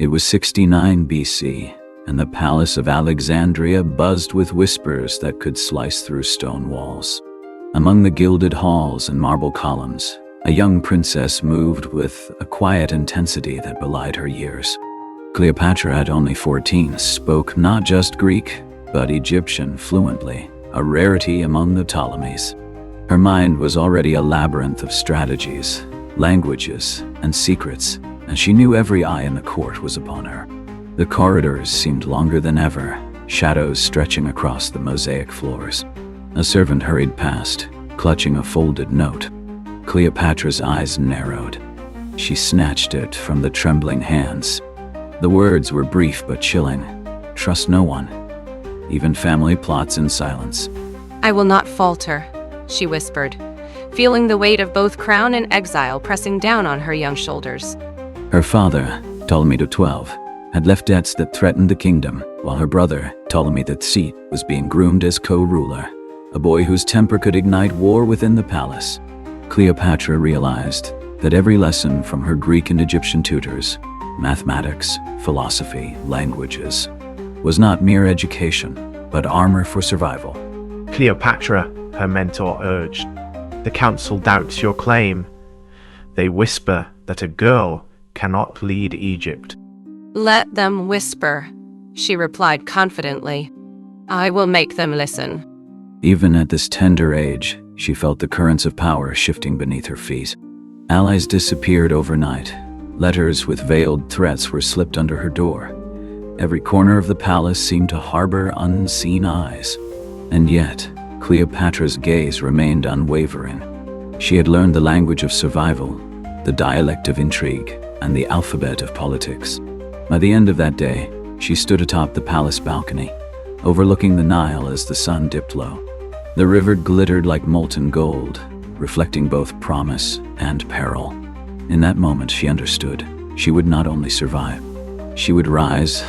It was 69 BC, and the palace of Alexandria buzzed with whispers that could slice through stone walls. Among the gilded halls and marble columns, a young princess moved with a quiet intensity that belied her years. Cleopatra, at only 14, spoke not just Greek, but Egyptian fluently, a rarity among the Ptolemies. Her mind was already a labyrinth of strategies, languages, and secrets, and she knew every eye in the court was upon her. The corridors seemed longer than ever, shadows stretching across the mosaic floors. A servant hurried past, clutching a folded note. Cleopatra's eyes narrowed. She snatched it from the trembling hands. The words were brief but chilling. Trust no one. Even family plots in silence. I will not falter, she whispered, feeling the weight of both crown and exile pressing down on her young shoulders. Her father, Ptolemy XII, had left debts that threatened the kingdom, while her brother, Ptolemy XIII, was being groomed as co-ruler, a boy whose temper could ignite war within the palace. Cleopatra realized that every lesson from her Greek and Egyptian tutors, mathematics, philosophy, languages, was not mere education, but armor for survival. Cleopatra, her mentor urged, the council doubts your claim. They whisper that a girl cannot lead Egypt. Let them whisper, she replied confidently. I will make them listen. Even at this tender age, she felt the currents of power shifting beneath her feet. Allies disappeared overnight. Letters with veiled threats were slipped under her door. Every corner of the palace seemed to harbor unseen eyes. And yet, Cleopatra's gaze remained unwavering. She had learned the language of survival, the dialect of intrigue, and the alphabet of politics. By the end of that day, she stood atop the palace balcony, overlooking the Nile as the sun dipped low. The river glittered like molten gold, reflecting both promise and peril. In that moment, she understood she would not only survive, she would rise,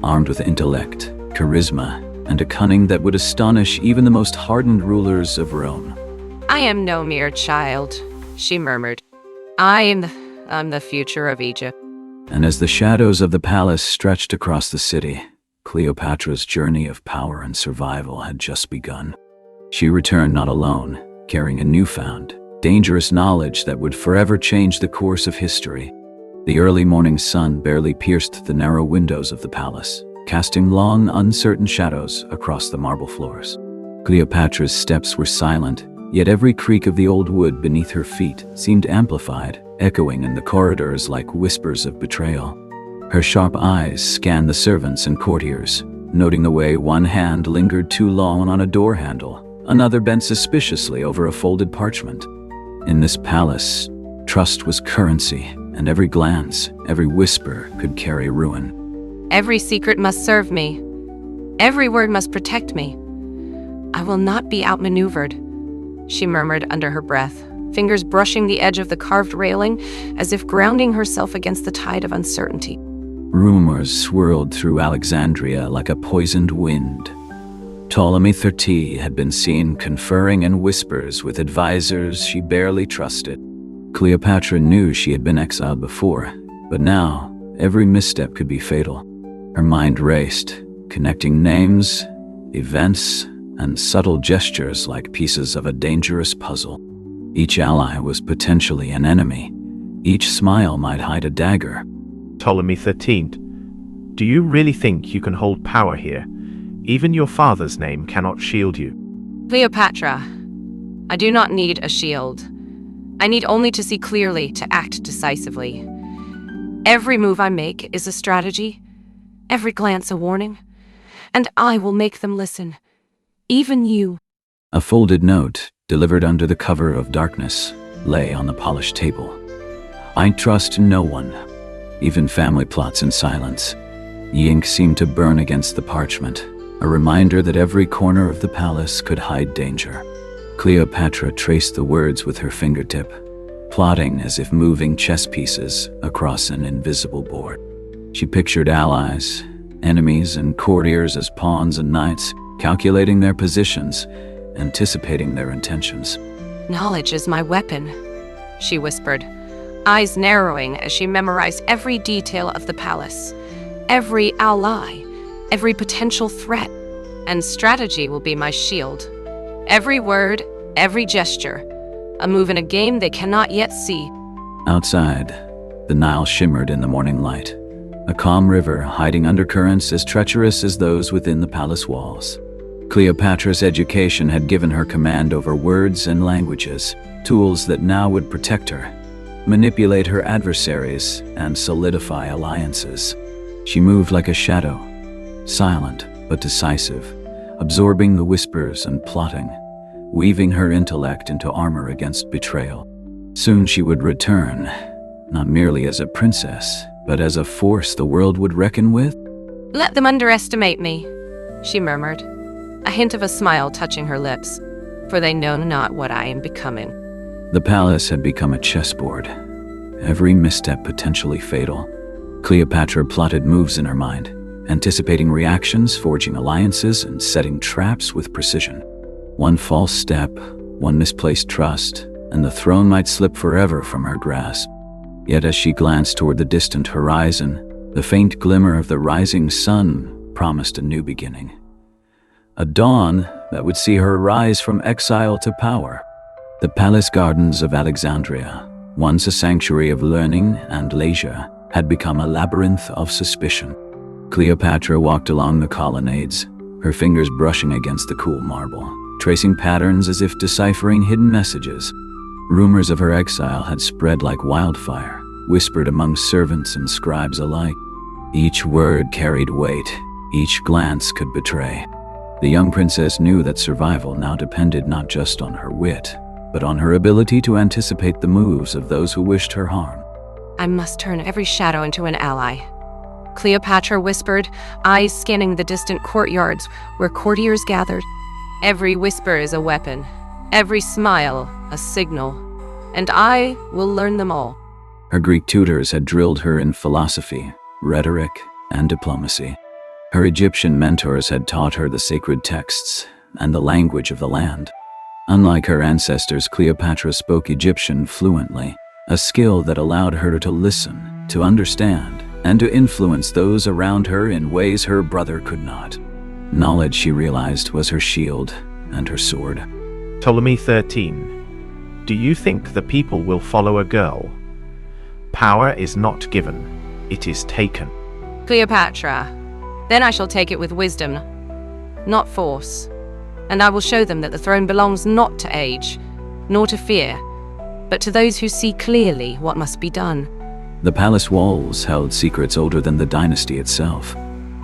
armed with intellect, charisma, and a cunning that would astonish even the most hardened rulers of Rome. I am no mere child, she murmured. I'm the future of Egypt. And as the shadows of the palace stretched across the city, Cleopatra's journey of power and survival had just begun. She returned not alone, carrying a newfound, dangerous knowledge that would forever change the course of history. The early morning sun barely pierced the narrow windows of the palace, casting long, uncertain shadows across the marble floors. Cleopatra's steps were silent, yet every creak of the old wood beneath her feet seemed amplified, echoing in the corridors like whispers of betrayal. Her sharp eyes scanned the servants and courtiers, noting the way one hand lingered too long on a door handle, another bent suspiciously over a folded parchment. In this palace, trust was currency, and every glance, every whisper could carry ruin. Every secret must serve me. Every word must protect me. I will not be outmaneuvered, she murmured under her breath, fingers brushing the edge of the carved railing as if grounding herself against the tide of uncertainty. Rumors swirled through Alexandria like a poisoned wind. Ptolemy XIII had been seen conferring in whispers with advisors she barely trusted. Cleopatra knew she had been exiled before, but now every misstep could be fatal. Her mind raced, connecting names, events, and subtle gestures like pieces of a dangerous puzzle. Each ally was potentially an enemy. Each smile might hide a dagger. Ptolemy XIII, do you really think you can hold power here? Even your father's name cannot shield you. Cleopatra, I do not need a shield. I need only to see clearly, to act decisively. Every move I make is a strategy, every glance a warning, and I will make them listen. Even you. A folded note, delivered under the cover of darkness, lay on the polished table. I trust no one, even family plots in silence. The ink seemed to burn against the parchment, a reminder that every corner of the palace could hide danger. Cleopatra traced the words with her fingertip, plotting as if moving chess pieces across an invisible board. She pictured allies, enemies, and courtiers as pawns and knights, calculating their positions, anticipating their intentions. Knowledge is my weapon, she whispered, eyes narrowing as she memorized every detail of the palace, every ally, every potential threat, and strategy will be my shield. Every word, every gesture, a move in a game they cannot yet see. Outside, the Nile shimmered in the morning light, a calm river hiding undercurrents as treacherous as those within the palace walls. Cleopatra's education had given her command over words and languages, tools that now would protect her, manipulate her adversaries, and solidify alliances. She moved like a shadow, silent but decisive, absorbing the whispers and plotting, weaving her intellect into armor against betrayal. Soon she would return, not merely as a princess, but as a force the world would reckon with. "Let them underestimate me," she murmured, a hint of a smile touching her lips, "for they know not what I am becoming." The palace had become a chessboard, every misstep potentially fatal. Cleopatra plotted moves in her mind, anticipating reactions, forging alliances, and setting traps with precision. One false step, one misplaced trust, and the throne might slip forever from her grasp. Yet as she glanced toward the distant horizon, the faint glimmer of the rising sun promised a new beginning. A dawn that would see her rise from exile to power. The palace gardens of Alexandria, once a sanctuary of learning and leisure, had become a labyrinth of suspicion. Cleopatra walked along the colonnades, her fingers brushing against the cool marble, tracing patterns as if deciphering hidden messages. Rumors of her exile had spread like wildfire, whispered among servants and scribes alike. Each word carried weight, each glance could betray. The young princess knew that survival now depended not just on her wit, but on her ability to anticipate the moves of those who wished her harm. "I must turn every shadow into an ally," Cleopatra whispered, eyes scanning the distant courtyards where courtiers gathered. "Every whisper is a weapon, every smile a signal, and I will learn them all." Her Greek tutors had drilled her in philosophy, rhetoric, and diplomacy. Her Egyptian mentors had taught her the sacred texts and the language of the land. Unlike her ancestors, Cleopatra spoke Egyptian fluently, a skill that allowed her to listen, to understand, and to influence those around her in ways her brother could not. Knowledge, she realized, was her shield and her sword. Ptolemy XIII. Do you think the people will follow a girl? Power is not given, it is taken. "Cleopatra, then I shall take it with wisdom, not force. And I will show them that the throne belongs not to age, nor to fear, but to those who see clearly what must be done." The palace walls held secrets older than the dynasty itself.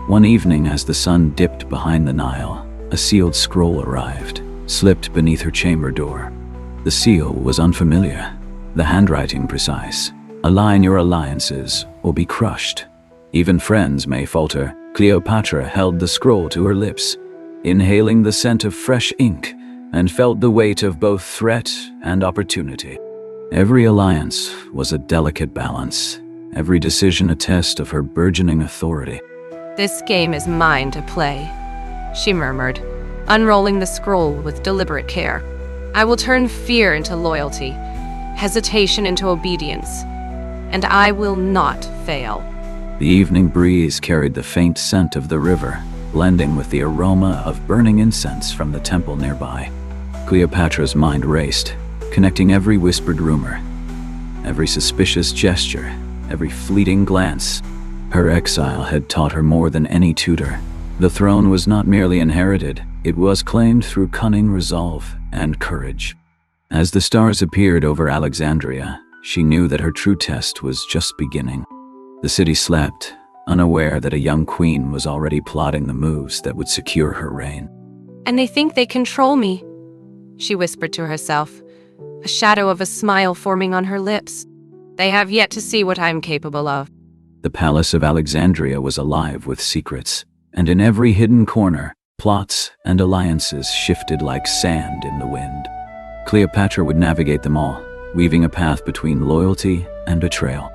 One evening, as the sun dipped behind the Nile, a sealed scroll arrived, slipped beneath her chamber door. The seal was unfamiliar, the handwriting precise. "Align your alliances, or be crushed. Even friends may falter." Cleopatra held the scroll to her lips, inhaling the scent of fresh ink, and felt the weight of both threat and opportunity. Every alliance was a delicate balance, every decision a test of her burgeoning authority. "This game is mine to play," she murmured, unrolling the scroll with deliberate care. "I will turn fear into loyalty, hesitation into obedience, and I will not fail." The evening breeze carried the faint scent of the river, blending with the aroma of burning incense from the temple nearby. Cleopatra's mind raced, connecting every whispered rumor, every suspicious gesture, every fleeting glance. Her exile had taught her more than any tutor. The throne was not merely inherited, it was claimed through cunning resolve and courage. As the stars appeared over Alexandria, she knew that her true test was just beginning. The city slept, unaware that a young queen was already plotting the moves that would secure her reign. "And they think they control me," she whispered to herself, a shadow of a smile forming on her lips. "They have yet to see what I am capable of." The palace of Alexandria was alive with secrets, and in every hidden corner, plots and alliances shifted like sand in the wind. Cleopatra would navigate them all, weaving a path between loyalty and betrayal.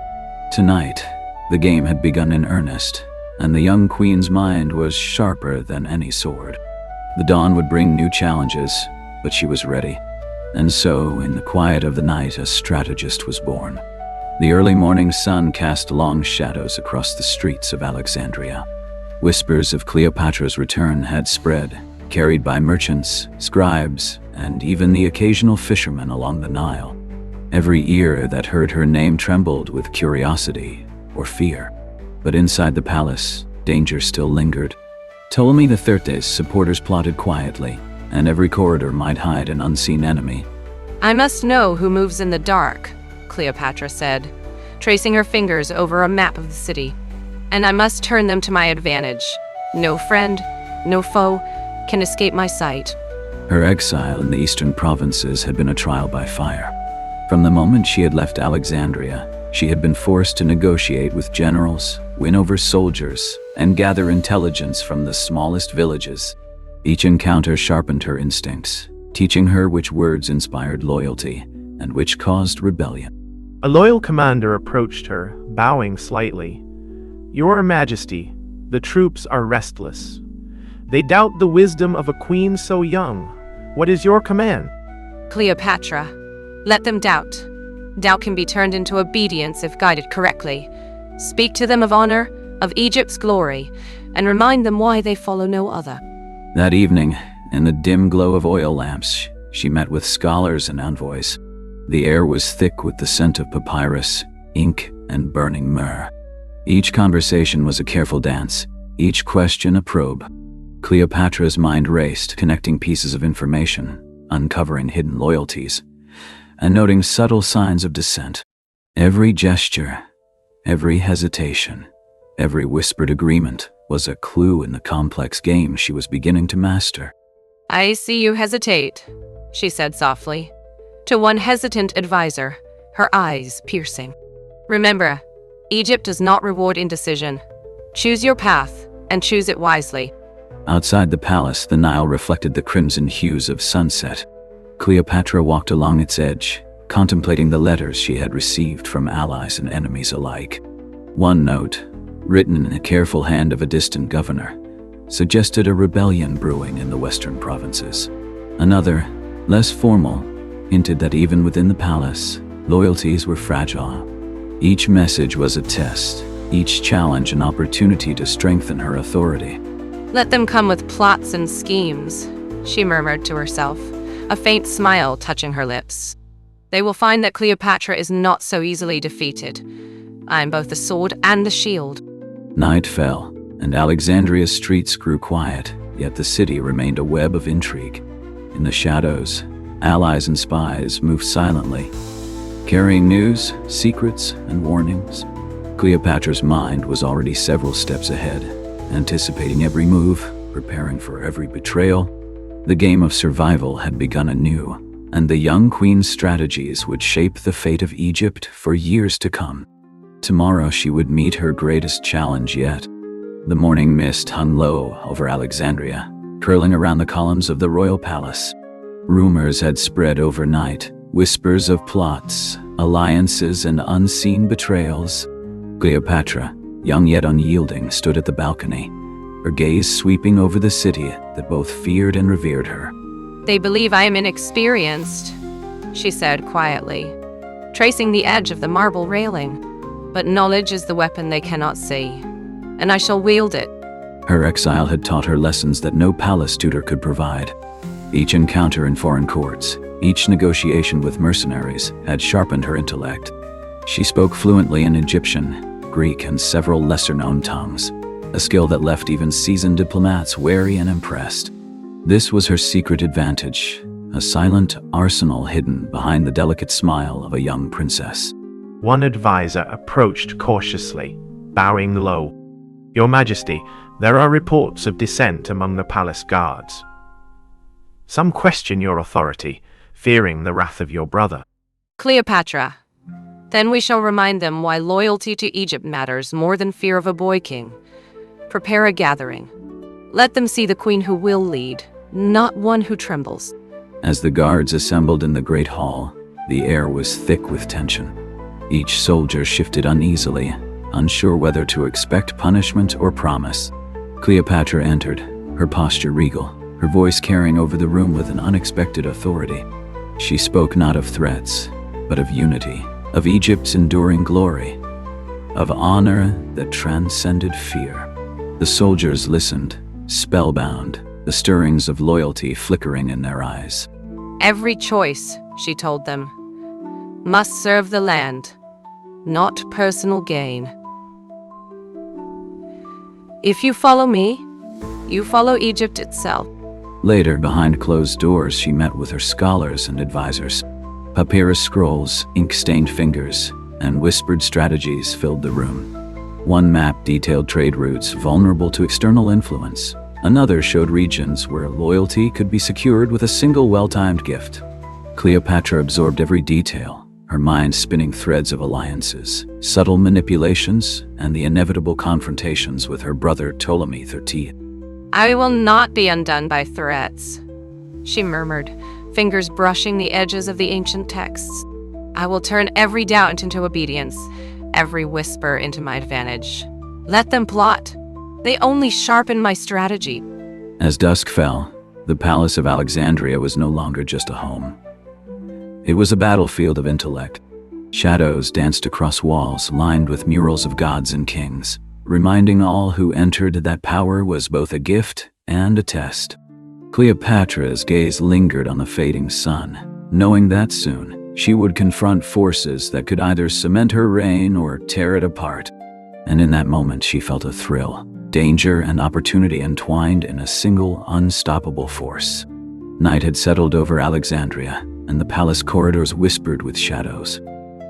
Tonight, the game had begun in earnest, and the young queen's mind was sharper than any sword. The dawn would bring new challenges, but she was ready. And so, in the quiet of the night, a strategist was born. The early morning sun cast long shadows across the streets of Alexandria. Whispers of Cleopatra's return had spread, carried by merchants, scribes, and even the occasional fishermen along the Nile. Every ear that heard her name trembled with curiosity or fear. But inside the palace, danger still lingered. Ptolemy XIII's supporters plotted quietly, and every corridor might hide an unseen enemy. I must know who moves in the dark, Cleopatra said, tracing her fingers over a map of the city. And I must turn them to my advantage. No friend, no foe can escape my sight. Her exile in the eastern provinces had been a trial by fire. From the moment she had left Alexandria, she had been forced to negotiate with generals, win over soldiers, and gather intelligence from the smallest villages. Each encounter sharpened her instincts, teaching her which words inspired loyalty and which caused rebellion. A loyal commander approached her, bowing slightly. "Your Majesty, the troops are restless. They doubt the wisdom of a queen so young. What is your command?" Cleopatra, let them doubt. Doubt can be turned into obedience if guided correctly. Speak to them of honor, of Egypt's glory, and remind them why they follow no other. That evening, in the dim glow of oil lamps, she met with scholars and envoys. The air was thick with the scent of papyrus, ink, and burning myrrh. Each conversation was a careful dance, each question a probe. Cleopatra's mind raced, connecting pieces of information, uncovering hidden loyalties, and noting subtle signs of dissent. Every gesture, every hesitation, every whispered agreement was a clue in the complex game she was beginning to master. I see you hesitate, she said softly. To one hesitant advisor, her eyes piercing. Remember, Egypt does not reward indecision. Choose your path, and choose it wisely. Outside the palace, the Nile reflected the crimson hues of sunset. Cleopatra walked along its edge, contemplating the letters she had received from allies and enemies alike. One note, written in the careful hand of a distant governor, suggested a rebellion brewing in the western provinces. Another, less formal, hinted that even within the palace, loyalties were fragile. Each message was a test, each challenge an opportunity to strengthen her authority. Let them come with plots and schemes, she murmured to herself, a faint smile touching her lips. They will find that Cleopatra is not so easily defeated. I am both the sword and the shield. Night fell, and Alexandria's streets grew quiet, yet the city remained a web of intrigue. In the shadows, allies and spies moved silently, carrying news, secrets, and warnings. Cleopatra's mind was already several steps ahead, anticipating every move, preparing for every betrayal. The game of survival had begun anew, and the young queen's strategies would shape the fate of Egypt for years to come. Tomorrow she would meet her greatest challenge yet. The morning mist hung low over Alexandria, curling around the columns of the royal palace. Rumors had spread overnight, whispers of plots, alliances, and unseen betrayals. Cleopatra, young yet unyielding, stood at the balcony, her gaze sweeping over the city that both feared and revered her. They believe I am inexperienced, she said quietly, tracing the edge of the marble railing. But knowledge is the weapon they cannot see, and I shall wield it. Her exile had taught her lessons that no palace tutor could provide. Each encounter in foreign courts, each negotiation with mercenaries, had sharpened her intellect. She spoke fluently in Egyptian, Greek, and several lesser-known tongues, a skill that left even seasoned diplomats wary and impressed. This was her secret advantage, a silent arsenal hidden behind the delicate smile of a young princess. One advisor approached cautiously, bowing low. "Your Majesty, there are reports of dissent among the palace guards. Some question your authority, fearing the wrath of your brother." Cleopatra, then we shall remind them why loyalty to Egypt matters more than fear of a boy king. Prepare a gathering. Let them see the queen who will lead, not one who trembles. As the guards assembled in the great hall, the air was thick with tension. Each soldier shifted uneasily, unsure whether to expect punishment or promise. Cleopatra entered, her posture regal, her voice carrying over the room with an unexpected authority. She spoke not of threats, but of unity, of Egypt's enduring glory, of honor that transcended fear. The soldiers listened, spellbound, the stirrings of loyalty flickering in their eyes. Every choice, she told them, must serve the land, not personal gain. If you follow me, you follow Egypt itself. Later, behind closed doors, she met with her scholars and advisors. Papyrus scrolls, ink-stained fingers, and whispered strategies filled the room. One map detailed trade routes vulnerable to external influence. Another showed regions where loyalty could be secured with a single well-timed gift. Cleopatra absorbed every detail, her mind spinning threads of alliances, subtle manipulations, and the inevitable confrontations with her brother Ptolemy XIII. I will not be undone by threats, she murmured, fingers brushing the edges of the ancient texts. I will turn every doubt into obedience, every whisper into my advantage. Let them plot. They only sharpen my strategy. As dusk fell, the palace of Alexandria was no longer just a home. It was a battlefield of intellect. Shadows danced across walls lined with murals of gods and kings, reminding all who entered that power was both a gift and a test. Cleopatra's gaze lingered on the fading sun, knowing that soon she would confront forces that could either cement her reign or tear it apart. And in that moment she felt a thrill, danger and opportunity entwined in a single unstoppable force. Night had settled over Alexandria, and the palace corridors whispered with shadows.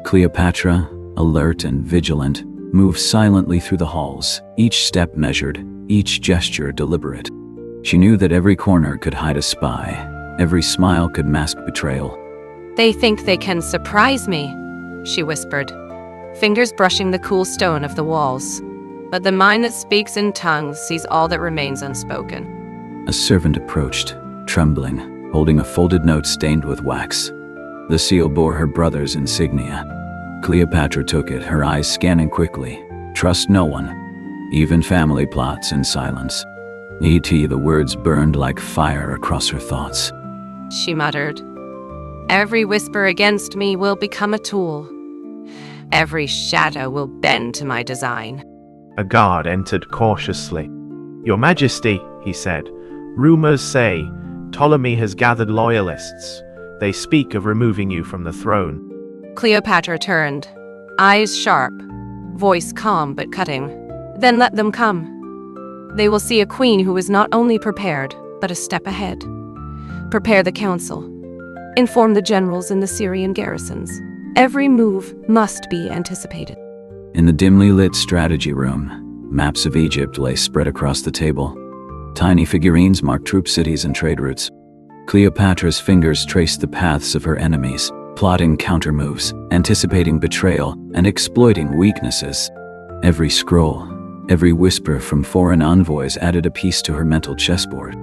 Cleopatra, alert and vigilant, moved silently through the halls, each step measured, each gesture deliberate. She knew that every corner could hide a spy, every smile could mask betrayal. They think they can surprise me, she whispered, fingers brushing the cool stone of the walls. But the mind that speaks in tongues sees all that remains unspoken. A servant approached, trembling, holding a folded note stained with wax. The seal bore her brother's insignia. Cleopatra took it, her eyes scanning quickly. Trust no one, even family plots in silence. The words burned like fire across her thoughts. She muttered, every whisper against me will become a tool. Every shadow will bend to my design. A guard entered cautiously. Your Majesty, he said, rumors say Ptolemy has gathered loyalists. They speak of removing you from the throne. Cleopatra turned, eyes sharp, voice calm but cutting. Then let them come. They will see a queen who is not only prepared, but a step ahead. Prepare the council. Inform the generals in the Syrian garrisons. Every move must be anticipated. In the dimly lit strategy room, maps of Egypt lay spread across the table. Tiny figurines marked troop cities and trade routes. Cleopatra's fingers traced the paths of her enemies, plotting countermoves, anticipating betrayal, and exploiting weaknesses. Every scroll, every whisper from foreign envoys added a piece to her mental chessboard.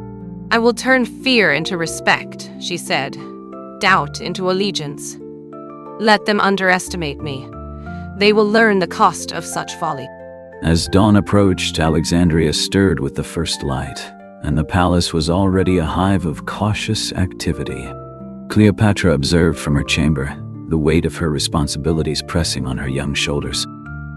I will turn fear into respect, she said, doubt into allegiance. Let them underestimate me. They will learn the cost of such folly. As dawn approached, Alexandria stirred with the first light, and the palace was already a hive of cautious activity. Cleopatra observed from her chamber, the weight of her responsibilities pressing on her young shoulders.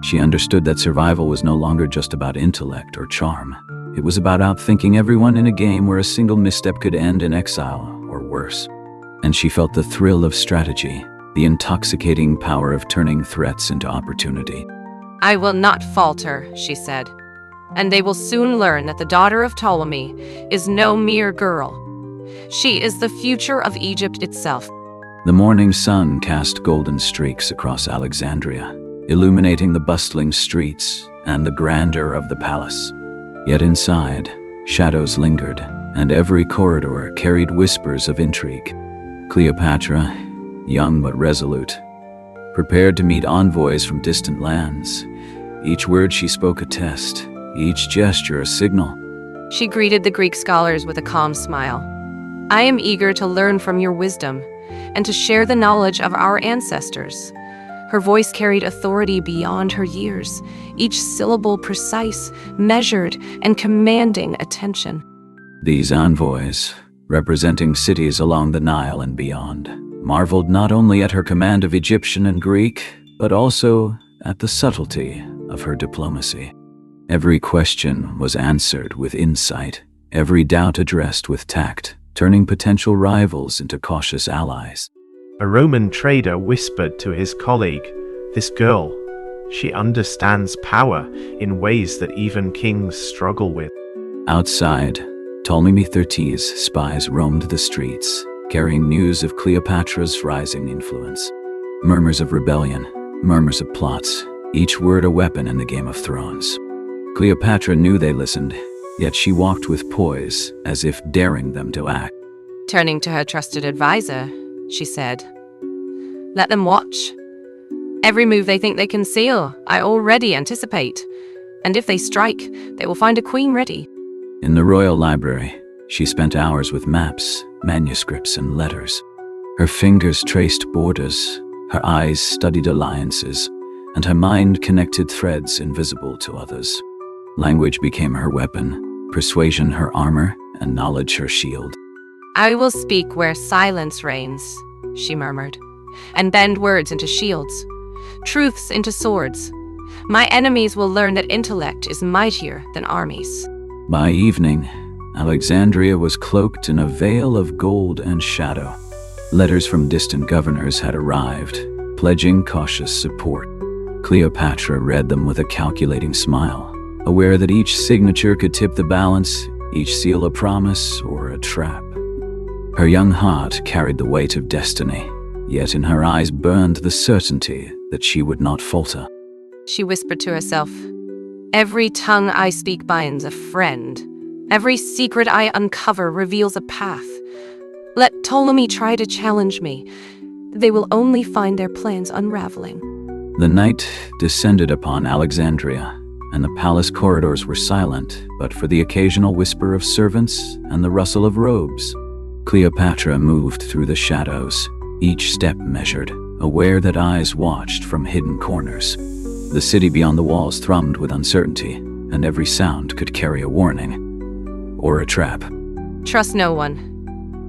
She understood that survival was no longer just about intellect or charm. It was about outthinking everyone in a game where a single misstep could end in exile or worse. And she felt the thrill of strategy, the intoxicating power of turning threats into opportunity. I will not falter, she said, and they will soon learn that the daughter of Ptolemy is no mere girl. She is the future of Egypt itself. The morning sun cast golden streaks across Alexandria, illuminating the bustling streets and the grandeur of the palace. Yet inside, shadows lingered, and every corridor carried whispers of intrigue. Cleopatra, young but resolute, prepared to meet envoys from distant lands. Each word she spoke a test, each gesture a signal. She greeted the Greek scholars with a calm smile. I am eager to learn from your wisdom and to share the knowledge of our ancestors. Her voice carried authority beyond her years, each syllable precise, measured, and commanding attention. These envoys, representing cities along the Nile and beyond, marveled not only at her command of Egyptian and Greek, but also at the subtlety of her diplomacy. Every question was answered with insight, every doubt addressed with tact, turning potential rivals into cautious allies. A Roman trader whispered to his colleague, "This girl, she understands power in ways that even kings struggle with." Outside, Ptolemy XIII's spies roamed the streets, carrying news of Cleopatra's rising influence. Murmurs of rebellion, murmurs of plots, each word a weapon in the Game of Thrones. Cleopatra knew they listened, yet she walked with poise, as if daring them to act. Turning to her trusted advisor, she said, "Let them watch. Every move they think they can seal, I already anticipate. And if they strike, they will find a queen ready." In the royal library, she spent hours with maps, manuscripts, and letters. Her fingers traced borders, her eyes studied alliances, and her mind connected threads invisible to others. Language became her weapon, persuasion her armor, and knowledge her shield. "I will speak where silence reigns," she murmured, "and bend words into shields, truths into swords. My enemies will learn that intellect is mightier than armies." By evening, Alexandria was cloaked in a veil of gold and shadow. Letters from distant governors had arrived, pledging cautious support. Cleopatra read them with a calculating smile, aware that each signature could tip the balance, each seal a promise or a trap. Her young heart carried the weight of destiny, yet in her eyes burned the certainty that she would not falter. She whispered to herself, "Every tongue I speak binds a friend. Every secret I uncover reveals a path. Let Ptolemy try to challenge me. They will only find their plans unraveling." The night descended upon Alexandria, and the palace corridors were silent, but for the occasional whisper of servants and the rustle of robes. Cleopatra moved through the shadows, each step measured, aware that eyes watched from hidden corners. The city beyond the walls thrummed with uncertainty, and every sound could carry a warning or a trap. Trust no one.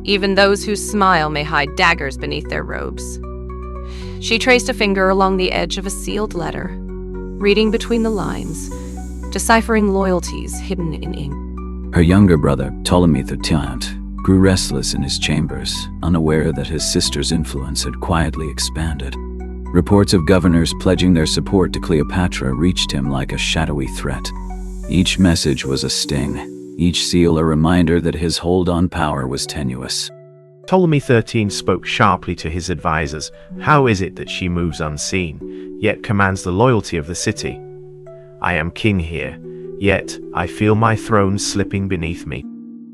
Even those who smile may hide daggers beneath their robes. She traced a finger along the edge of a sealed letter, reading between the lines, deciphering loyalties hidden in ink. Her younger brother, Ptolemy XIII, grew restless in his chambers, unaware that his sister's influence had quietly expanded. Reports of governors pledging their support to Cleopatra reached him like a shadowy threat. Each message was a sting, each seal a reminder that his hold on power was tenuous. Ptolemy XIII spoke sharply to his advisors. How is it that she moves unseen, yet commands the loyalty of the city? I am king here, yet I feel my throne slipping beneath me.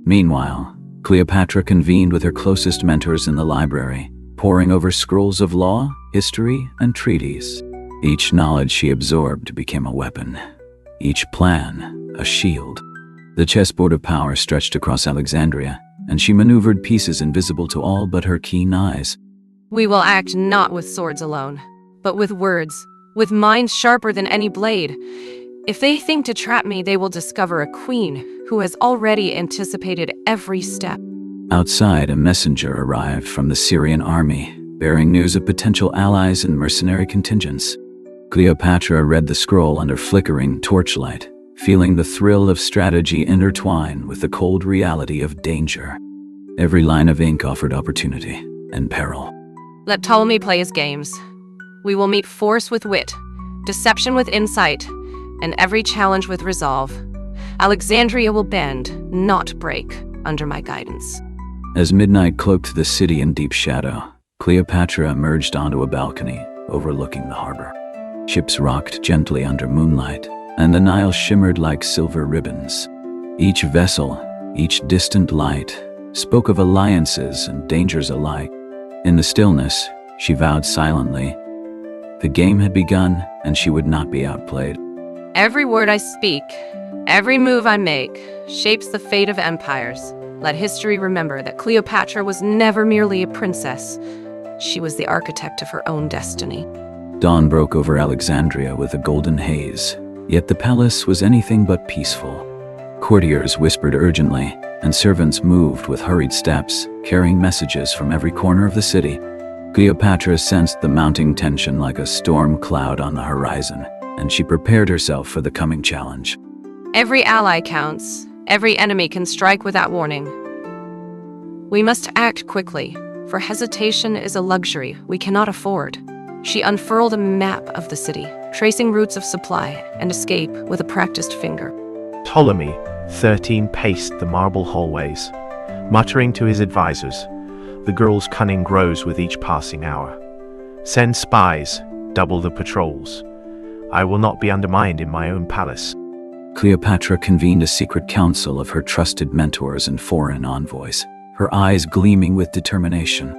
Meanwhile, Cleopatra convened with her closest mentors in the library, poring over scrolls of law, history, and treaties. Each knowledge she absorbed became a weapon, each plan a shield. The chessboard of power stretched across Alexandria, and she maneuvered pieces invisible to all but her keen eyes. "We will act not with swords alone, but with words, with minds sharper than any blade. If they think to trap me, they will discover a queen who has already anticipated every step." Outside, a messenger arrived from the Syrian army, bearing news of potential allies and mercenary contingents. Cleopatra read the scroll under flickering torchlight, feeling the thrill of strategy intertwine with the cold reality of danger. Every line of ink offered opportunity and peril. Let Ptolemy play his games. We will meet force with wit, deception with insight, and every challenge with resolve. Alexandria will bend, not break, under my guidance. As midnight cloaked the city in deep shadow, Cleopatra emerged onto a balcony overlooking the harbor. Ships rocked gently under moonlight, and the Nile shimmered like silver ribbons. Each vessel, each distant light, spoke of alliances and dangers alike. In the stillness, she vowed silently, the game had begun and she would not be outplayed. Every word I speak, every move I make, shapes the fate of empires. Let history remember that Cleopatra was never merely a princess. She was the architect of her own destiny. Dawn broke over Alexandria with a golden haze, yet the palace was anything but peaceful. Courtiers whispered urgently, and servants moved with hurried steps, carrying messages from every corner of the city. Cleopatra sensed the mounting tension like a storm cloud on the horizon, and she prepared herself for the coming challenge. Every ally counts. Every enemy can strike without warning. We must act quickly, for hesitation is a luxury we cannot afford. She unfurled a map of the city, tracing routes of supply and escape with a practiced finger. Ptolemy XIII paced the marble hallways, muttering to his advisors, "The girl's cunning grows with each passing hour. Send spies, double the patrols. I will not be undermined in my own palace." Cleopatra convened a secret council of her trusted mentors and foreign envoys, her eyes gleaming with determination.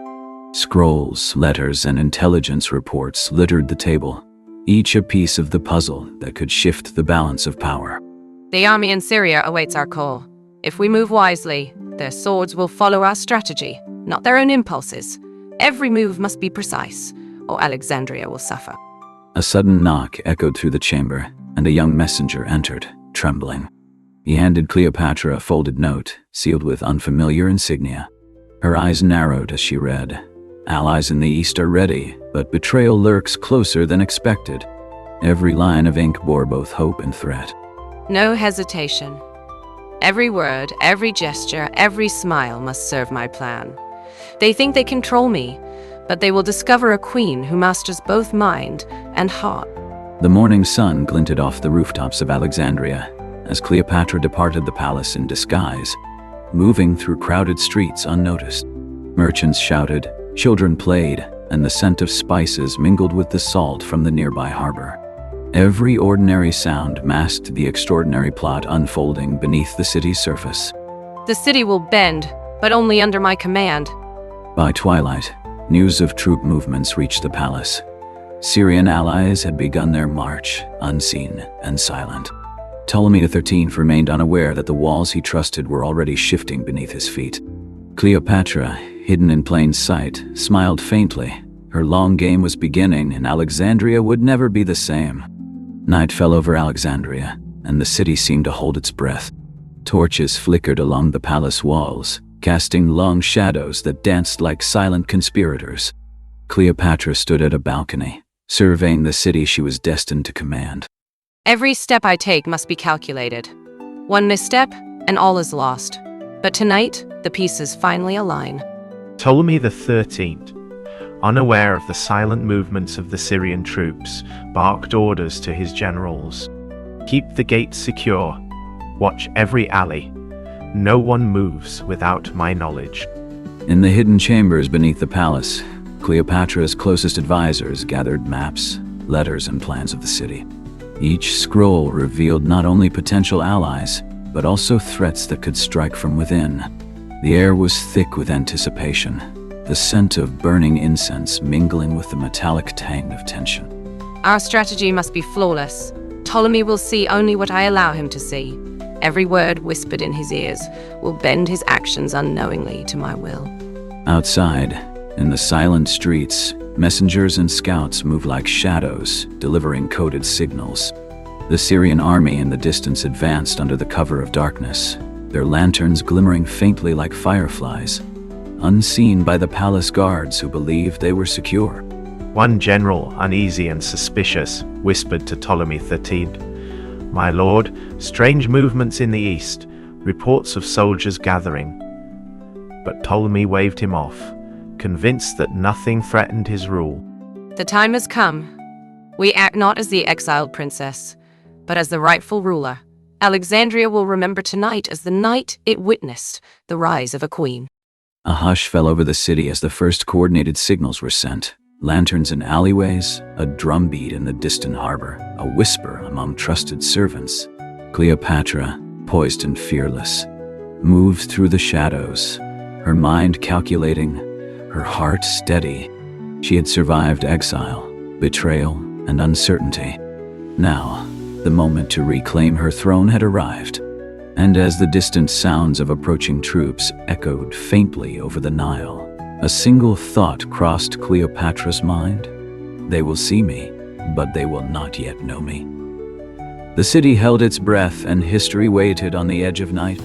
Scrolls, letters, and intelligence reports littered the table, each a piece of the puzzle that could shift the balance of power. The army in Syria awaits our call. If we move wisely, their swords will follow our strategy, not their own impulses. Every move must be precise, or Alexandria will suffer. A sudden knock echoed through the chamber, and a young messenger entered, trembling. He handed Cleopatra a folded note, sealed with unfamiliar insignia. Her eyes narrowed as she read, "Allies in the east are ready, but betrayal lurks closer than expected." Every line of ink bore both hope and threat. No hesitation. Every word, every gesture, every smile must serve my plan. They think they control me, but they will discover a queen who masters both mind and heart. The morning sun glinted off the rooftops of Alexandria as Cleopatra departed the palace in disguise, moving through crowded streets unnoticed. Merchants shouted, children played, and the scent of spices mingled with the salt from the nearby harbor. Every ordinary sound masked the extraordinary plot unfolding beneath the city's surface. The city will bend, but only under my command. By twilight, news of troop movements reached the palace. Syrian allies had begun their march, unseen and silent. Ptolemy XIII remained unaware that the walls he trusted were already shifting beneath his feet. Cleopatra, hidden in plain sight, smiled faintly. Her long game was beginning, and Alexandria would never be the same. Night fell over Alexandria, and the city seemed to hold its breath. Torches flickered along the palace walls, casting long shadows that danced like silent conspirators. Cleopatra stood at a balcony, surveying the city she was destined to command. Every step I take must be calculated. One misstep, and all is lost. But tonight, the pieces finally align. Ptolemy XIII, unaware of the silent movements of the Syrian troops, barked orders to his generals. "Keep the gates secure. Watch every alley. No one moves without my knowledge." In the hidden chambers beneath the palace, Cleopatra's closest advisors gathered maps, letters, and plans of the city. Each scroll revealed not only potential allies, but also threats that could strike from within. The air was thick with anticipation, the scent of burning incense mingling with the metallic tang of tension. Our strategy must be flawless. Ptolemy will see only what I allow him to see. Every word whispered in his ears will bend his actions unknowingly to my will. Outside, in the silent streets, messengers and scouts moved like shadows, delivering coded signals. The Syrian army in the distance advanced under the cover of darkness, their lanterns glimmering faintly like fireflies, unseen by the palace guards who believed they were secure. One general, uneasy and suspicious, whispered to Ptolemy XIII, "My lord, strange movements in the east, reports of soldiers gathering." But Ptolemy waved him off, convinced that nothing threatened his rule. The time has come. We act not as the exiled princess, but as the rightful ruler. Alexandria will remember tonight as the night it witnessed the rise of a queen. A hush fell over the city as the first coordinated signals were sent. Lanterns in alleyways, a drumbeat in the distant harbor, a whisper among trusted servants. Cleopatra, poised and fearless, moved through the shadows, her mind calculating, her heart steady. She had survived exile, betrayal, and uncertainty. Now, the moment to reclaim her throne had arrived. And as the distant sounds of approaching troops echoed faintly over the Nile, a single thought crossed Cleopatra's mind. They will see me, but they will not yet know me. The city held its breath, and history waited on the edge of night.